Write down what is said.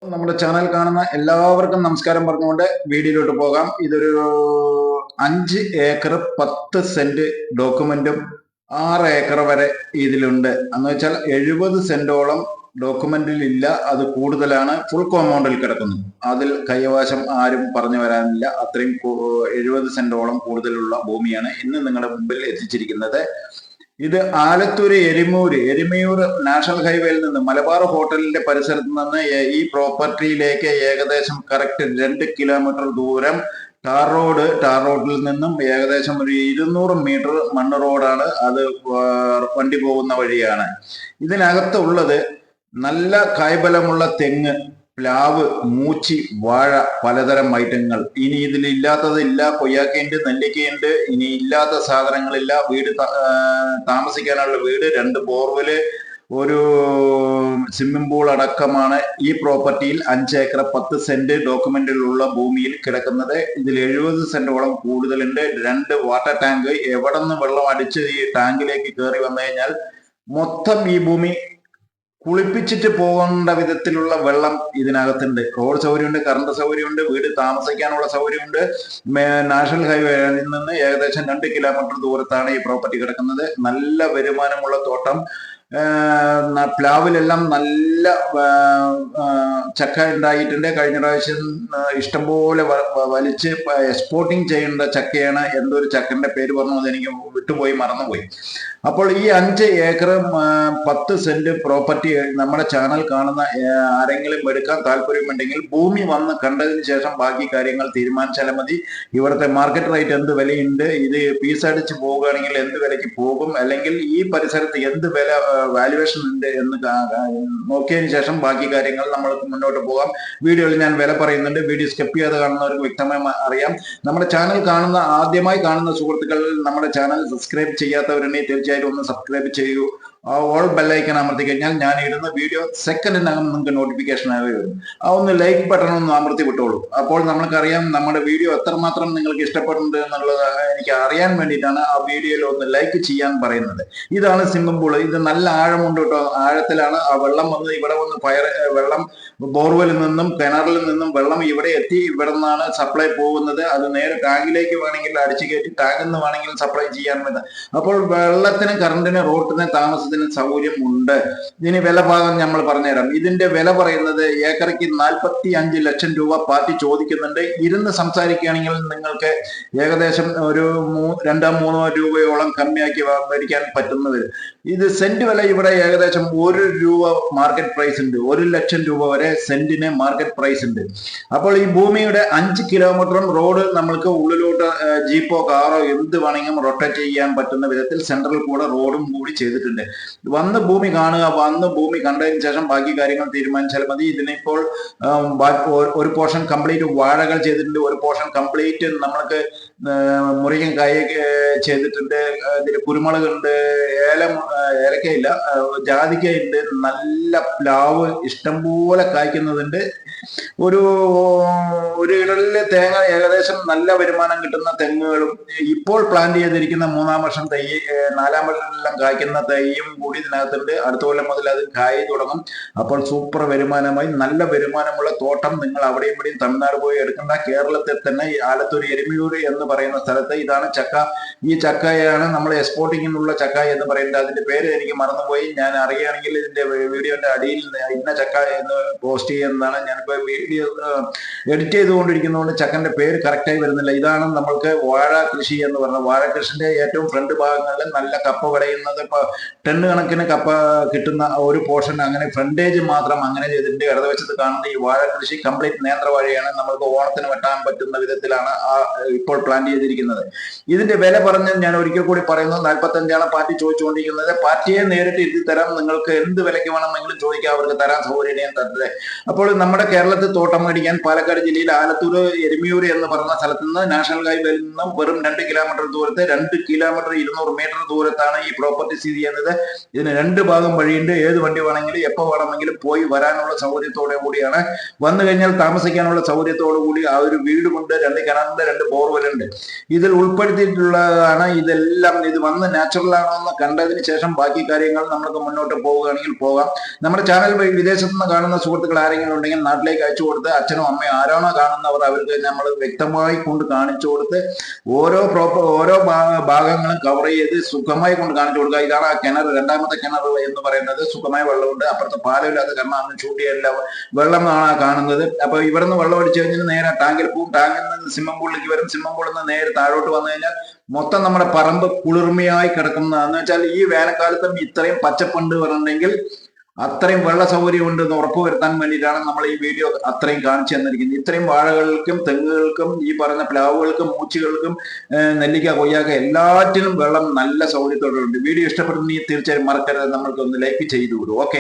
നമ്മുടെ ചാനൽ കാണുന്ന എല്ലാവർക്കും നമസ്കാരം പറഞ്ഞുകൊണ്ട് വീഡിയോയിലോട്ട് പോകാം. ഇതൊരു 5 ഏക്കർ 10 സെന്റ് ഡോക്യുമെന്റും 6 ഏക്കർ വരെ ഇതിലുണ്ട്. എന്ന് വെച്ചാൽ 70 സെന്റോളം ഡോക്യുമെന്റിൽ ഇല്ല, അത് കൂടുതലാണ്. ഫുൾ കോമ്പൗണ്ടിൽ കിടക്കുന്നു. അതിൽ കൈവശം ആരും പറഞ്ഞു വരാനില്ല. അത്രയും 70 സെന്റോളം കൂടുതലുള്ള ഭൂമിയാണ് ഇന്ന് നിങ്ങളുടെ മുമ്പിൽ എത്തിച്ചിരിക്കുന്നത്. ഇത് ആലത്തൂര് എരിമയൂർ നാഷണൽ ഹൈവേയിൽ നിന്ന് മലബാർ ഹോട്ടലിന്റെ പരിസരത്ത് നിന്ന് ഈ പ്രോപ്പർട്ടിയിലേക്ക് ഏകദേശം കറക്റ്റ് 2 കിലോമീറ്റർ ദൂരം ടാർ റോഡിൽ നിന്നും ഏകദേശം ഒരു 200 മീറ്റർ മണ്ണ് റോഡാണ്. അത് വണ്ടി പോകുന്ന വഴിയാണ്. ഇതിനകത്തുള്ളത് നല്ല കായ്ബലമുള്ള തെങ്ങ്, പ്ലാവ്, മൂച്ചി, വാഴ, പലതരം ഐറ്റങ്ങൾ. ഇനി ഇതിലില്ലാത്തതില്ല. കൊയ്യാക്കയുണ്ട്, നെല്ലിക്കയുണ്ട്. ഇനി ഇല്ലാത്ത സാധനങ്ങളില്ല. താമസിക്കാനുള്ള വീട്, 2 ബോർവെല്, ഒരു സ്വിമ്മിംഗ് പൂൾ അടക്കമാണ് ഈ പ്രോപ്പർട്ടിയിൽ 5 ഏക്കർ 10 സെന്റ് ഡോക്യുമെന്റിലുള്ള ഭൂമിയിൽ കിടക്കുന്നത്. ഇതിൽ 70 സെന്റോളം കൂടുതലുണ്ട്. 2 വാട്ടർ ടാങ്ക്. എവിടെ നിന്ന് വെള്ളം അടിച്ച് ഈ ടാങ്കിലേക്ക് കയറി വന്നു കഴിഞ്ഞാൽ മൊത്തം ഈ ഭൂമി കുളിപ്പിച്ചിട്ട് പോകേണ്ട വിധത്തിലുള്ള വെള്ളം ഇതിനകത്തുണ്ട്. റോഡ് സൗകര്യമുണ്ട്, കറണ്ട് സൗകര്യമുണ്ട്, വീട് താമസിക്കാനുള്ള സൗകര്യമുണ്ട്. നാഷണൽ ഹൈവേയിൽ നിന്ന് ഏകദേശം 2 കിലോമീറ്റർ ദൂരത്താണ് ഈ പ്രോപ്പർട്ടി കിടക്കുന്നത്. നല്ല വരുമാനമുള്ള തോട്ടം. പ്ലാവിലെല്ലാം നല്ല ചക്ക ഉണ്ടായിട്ടുണ്ട്. കഴിഞ്ഞ പ്രാവശ്യം ഇഷ്ടംപോലെ വലിച്ച് എക്സ്പോർട്ടിങ് ചെയ്യേണ്ട ചക്കയാണ്. എന്തൊരു ചക്കന്റെ പേര് പറഞ്ഞത് എനിക്ക് വിട്ടുപോയി, മറന്നുപോയി. അപ്പോൾ ഈ 5 ഏക്കർ 10 സെന്റ് പ്രോപ്പർട്ടി നമ്മുടെ ചാനൽ കാണുന്ന ആരെങ്കിലും എടുക്കാൻ താല്പര്യമുണ്ടെങ്കിൽ ഭൂമി വന്ന് കണ്ടതിന് ശേഷം ബാക്കി കാര്യങ്ങൾ തീരുമാനിച്ചാൽ മതി. ഇവിടുത്തെ മാർക്കറ്റ് റേറ്റ് എന്ത് വിലയുണ്ട്, ഇത് പീസ് അടിച്ച് പോവുകയാണെങ്കിൽ എന്ത് വിലയ്ക്ക് പോകും, അല്ലെങ്കിൽ ഈ പരിസരത്ത് എന്ത് വില വാല്യുവേഷൻ ഉണ്ട് എന്ന് നോക്കിയതിന് ശേഷം ബാക്കി കാര്യങ്ങൾ നമ്മൾക്ക് മുന്നോട്ട് പോകാം. വീഡിയോയിൽ ഞാൻ വില പറയുന്നുണ്ട്. വീഡിയോ സ്കിപ്പ് ചെയ്ത് കാണുന്നവർക്ക് വ്യക്തമായി അറിയാം. നമ്മുടെ ചാനൽ ആദ്യമായി കാണുന്ന സുഹൃത്തുക്കൾ നമ്മുടെ ചാനൽ സബ്സ്ക്രൈബ് ചെയ്യാത്തവരുണ്ടെങ്കിൽ തീർച്ചയായിട്ടും ഒന്ന് സബ്സ്ക്രൈബ് ചെയ്യൂ. ഓൾ ബെല്ലൈക്കൺ അമർത്തി കഴിഞ്ഞാൽ ഞാൻ ഇടുന്ന വീഡിയോ സെക്കൻഡിനകം നിങ്ങൾക്ക് നോട്ടിഫിക്കേഷൻ ആയി വരും. ഒന്ന് ലൈക്ക് ബട്ടൺ ഒന്ന് അമർത്തി വിട്ടോളൂ. അപ്പോൾ നമുക്കറിയാം നമ്മുടെ വീഡിയോ എത്രമാത്രം നിങ്ങൾക്ക് ഇഷ്ടപ്പെടുന്നുണ്ട് എന്നുള്ളത് എനിക്ക് അറിയാൻ വേണ്ടിയിട്ടാണ് ആ വീഡിയോയിൽ ഒന്ന് ലൈക്ക് ചെയ്യാൻ പറയുന്നത്. ഇതാണ് സ്വിമ്മിംഗ് പൂള്. ഇത് നല്ല ആഴമുണ്ട് കേട്ടോ. ആഴത്തിലാണ് ആ വെള്ളം വന്ന് ഇവിടെ വന്ന് വെള്ളം ബോർവെലിൽ നിന്നും കിണറിൽ നിന്നും വെള്ളം ഇവിടെ എത്തി. ഇവിടെ നിന്നാണ് സപ്ലൈ പോകുന്നത്. അത് നേരെ ടാങ്കിലേക്ക് വേണമെങ്കിൽ അടിച്ചു കയറ്റി ടാങ്കിൽ നിന്ന് വേണമെങ്കിൽ സപ്ലൈ ചെയ്യാൻ പറ്റും. അപ്പോൾ വെള്ളത്തിന്, കറണ്ടിന്, റോഡിന്, താമസത്തിന് സൗകര്യം ഉണ്ട്. ഇനി വില ഭാഗം നമ്മൾ പറഞ്ഞുതരാം. ഇതിന്റെ വില പറയുന്നത് ഏക്കറയ്ക്ക് 45 ലക്ഷം രൂപ പാർട്ടി ചോദിക്കുന്നുണ്ട്. ഇരുന്ന് സംസാരിക്കുകയാണെങ്കിൽ നിങ്ങൾക്ക് ഏകദേശം ഒരു 2-3 രൂപയോളം കമ്മിയാക്കി മേടിക്കാൻ പറ്റുന്നത്. ഇത് സെന്റ് വില ഇവിടെ ഏകദേശം 1 രൂപ മാർക്കറ്റ് പ്രൈസ് ഉണ്ട്. 1 ലക്ഷം രൂപ വരെ സെന്റിന് മാർക്കറ്റ് പ്രൈസ് ഉണ്ട്. അപ്പോൾ ഈ ഭൂമിയുടെ 5 കിലോമീറ്ററും റോഡ് നമ്മൾക്ക് ഉള്ളിലോട്ട് ജീപ്പോ കാറോ എന്ത് വേണമെങ്കിലും റൊട്ടേറ്റ് ചെയ്യാൻ പറ്റുന്ന വിധത്തിൽ സെൻട്രൽ കൂടെ റോഡും കൂടി ചെയ്തിട്ടുണ്ട്. വന്ന് ഭൂമി കാണുക. വന്ന് ഭൂമി കണ്ടതിന് ശേഷം ബാക്കി കാര്യങ്ങൾ തീരുമാനിച്ചാൽ മതി. ഇതിനിപ്പോൾ ഒരു പോർഷൻ കംപ്ലീറ്റ് വാഴകൾ ചെയ്തിട്ടുണ്ട്. ഒരു പോർഷൻ കംപ്ലീറ്റ് നമ്മൾക്ക് മുറിക്കൻ കായ ചെയ്തിട്ടുണ്ട്. ഇതിൽ കുരുമുളകുണ്ട്, ഏലക്കയില്ല, ജാതിക്കയുണ്ട്, നല്ല പ്ലാവ് ഇഷ്ടംപോലെ കായ്ക്കുന്നതുണ്ട്. ഒരു ഇടലിലെ തേങ്ങ ഏകദേശം നല്ല വരുമാനം കിട്ടുന്ന തെങ്ങുകളും ഇപ്പോൾ പ്ലാൻ ചെയ്തിരിക്കുന്ന 3-ാം വർഷം തൈ, 4-ാം വർഷം കായ്ക്കുന്ന തൈയും കൂടി ഇതിനകത്തുണ്ട്. അടുത്ത കൊല്ലം മുതൽ അത് കായ് തുടങ്ങും. അപ്പോൾ സൂപ്പർ വരുമാനമായി നല്ല വരുമാനമുള്ള തോട്ടം നിങ്ങൾ അവിടെയും ഇവിടെയും തമിഴ്നാട് പോയി എടുക്കേണ്ട. കേരളത്തിൽ തന്നെ ആലത്തൂർ എരിമയൂർ എന്ന് പറയുന്ന സ്ഥലത്ത് ഇതാണ് ചക്ക. ഈ ചക്കയാണ് നമ്മൾ എക്സ്പോർട്ടിങ്ങിനുള്ള ചക്ക എന്ന് പറയുന്നത്. അതിന്റെ പേര് എനിക്ക് മറന്നുപോയി. ഞാൻ അറിയുകയാണെങ്കിൽ ഇതിന്റെ വീഡിയോന്റെ അടിയിൽ ഇന്ന ചക്ക എന്ന് പോസ്റ്റ് ചെയ്യുന്നതാണ്. ഞാനിപ്പോ വീഡിയോ എഡിറ്റ് ചെയ്തുകൊണ്ടിരിക്കുന്നതുകൊണ്ട് ചക്കന്റെ പേര് കറക്റ്റായി വരുന്നില്ല. ഇതാണ് നമ്മൾക്ക് വാഴ കൃഷി എന്ന് പറഞ്ഞത്. വാഴ കൃഷിന്റെ ഏറ്റവും ഫ്രണ്ട് ഭാഗങ്ങളിൽ നല്ല കപ്പ വിളയുന്നത്, ടണ്ണ് കണക്കിന് കപ്പ കിട്ടുന്ന ഒരു പോർഷൻ, അങ്ങനെ ഫ്രണ്ടേജ് മാത്രം അങ്ങനെ ചെയ്തിട്ടുണ്ട്. ഇടതുവശത്ത് കാണുന്ന ഈ വാഴ കൃഷി കംപ്ലീറ്റ് നേന്ത്രവാഴയാണ്. നമ്മൾക്ക് ഓണത്തിന് വെട്ടാൻ പറ്റുന്ന വിധത്തിലാണ് ഇപ്പോൾ പ്ലാൻ ചെയ്തിരിക്കുന്നത്. ഇതിന്റെ വില പറഞ്ഞ് ഞാൻ ഒരിക്കൽ കൂടി പറയുന്നത് 45 പാർട്ടി ചോദിച്ചുകൊണ്ടിരിക്കുന്നത്. പാർട്ടിയെ നേരിട്ട് ഇരുത്തി തരാം. നിങ്ങൾക്ക് എന്ത് വിലയ്ക്ക് വേണമെങ്കിലും ചോദിക്കാം, അവർക്ക് തരാൻ സൗകര്യം ഞാൻ തരുന്നത്. അപ്പോൾ നമ്മുടെ കേരളത്തിൽ തോട്ടം മേടിക്കാൻ പാലക്കാട് ജില്ലയിൽ ആലത്തൂർ എരിമയൂർ എന്ന് പറഞ്ഞ സ്ഥലത്ത് നിന്ന് നാഷണൽ ഹൈവേയിൽ നിന്നും വെറും 2 കിലോമീറ്റർ ദൂരത്ത്, 2 കിലോമീറ്റർ 200 മീറ്റർ ദൂരത്താണ് ഈ പ്രോപ്പർട്ടി സ്ഥിതി ചെയ്യുന്നത്. ഇതിന് 2 ഭാഗം വഴിയുണ്ട്. ഏത് വണ്ടി വേണമെങ്കിലും എപ്പോൾ വേണമെങ്കിലും പോയി വരാനുള്ള സൗകര്യത്തോടെ കൂടിയാണ്. വന്നു കഴിഞ്ഞാൽ താമസിക്കാനുള്ള സൗകര്യത്തോടു കൂടി ആ ഒരു വീട് കൊണ്ട് 2 കിണറുണ്ട്, 2 ബോർവെലുണ്ട്. ഇതിൽ ഉൾപ്പെടുത്തിയിട്ടുള്ളതാണ് ഇതെല്ലാം. ഇത് വന്ന് നാച്ചുറൽ ആണോ എന്ന് കണ്ടതിന് ശേഷം ബാക്കി കാര്യങ്ങൾ നമുക്ക് മുന്നോട്ട് പോവുകയാണെങ്കിൽ പോകാം. നമ്മുടെ ചാനൽ വഴി വിദേശത്ത് നിന്ന് കാണുന്ന സുഹൃത്തുക്കൾ ആരെങ്കിലും ഉണ്ടെങ്കിൽ നാട്ടിലേക്ക് അയച്ചു കൊടുത്ത് അച്ഛനും അമ്മയും ആരാണോ കാണുന്നവർ അവർക്ക് നമ്മൾ വ്യക്തമായി കൊണ്ട് കാണിച്ചു കൊടുത്ത് ഓരോ ഭാഗങ്ങളും കവർ ചെയ്ത് സുഖമായി കൊണ്ട് കാണിച്ചു കൊടുക്കുക. ഇതാണ് ആ കിണർ, രണ്ടാമത്തെ കിണർ എന്ന് പറയുന്നത്. സുഖമായ വെള്ളമുണ്ട്, അപ്പുറത്ത് പാലമില്ലാത്ത കാരണം അന്ന് ഷൂട്ട് ചെയ്യല്ല, വെള്ളമാണ് കാണുന്നത്. അപ്പൊ ഇവിടുന്ന് വെള്ളം അടിച്ചു കഴിഞ്ഞാൽ നേരെ ടാങ്കിൽ പോവും, ടാങ്കിൽ നിന്ന് സ്വിമ്മിംഗ് പൂളിലേക്ക് വരും, സ്വിമ്മിംഗ് പൂളിൽ നിന്ന് നേരെ താഴോട്ട് വന്നു കഴിഞ്ഞാൽ മൊത്തം നമ്മുടെ പറമ്പ് കുളിർമയായി കിടക്കുന്നതെന്ന് വെച്ചാൽ ഈ വേനൽക്കാലത്തും ഇത്രയും പച്ചപ്പുണ്ട് പറഞ്ഞെങ്കിൽ അത്രയും വെള്ള സൗകര്യം ഉണ്ടെന്ന് ഉറപ്പുവരുത്താൻ വേണ്ടിയിട്ടാണ് നമ്മൾ ഈ വീഡിയോ അത്രയും കാണിച്ചു തന്നിരിക്കുന്നത്. ഇത്രയും വാഴകൾക്കും തെങ്ങുകൾക്കും ഈ പറയുന്ന പ്ലാവുകൾക്കും മൂച്ചികൾക്കും നെല്ലിക്ക കൊയ്യാക്ക എല്ലാറ്റിനും വെള്ളം നല്ല സൗകര്യത്തോടെ ഉണ്ട്. വീഡിയോ ഇഷ്ടപ്പെടുന്നെങ്കിൽ തീർച്ചയായും മറക്കരുത്, നമ്മൾക്കൊന്ന് ലൈക്ക് ചെയ്തു വിടും. ഓക്കെ.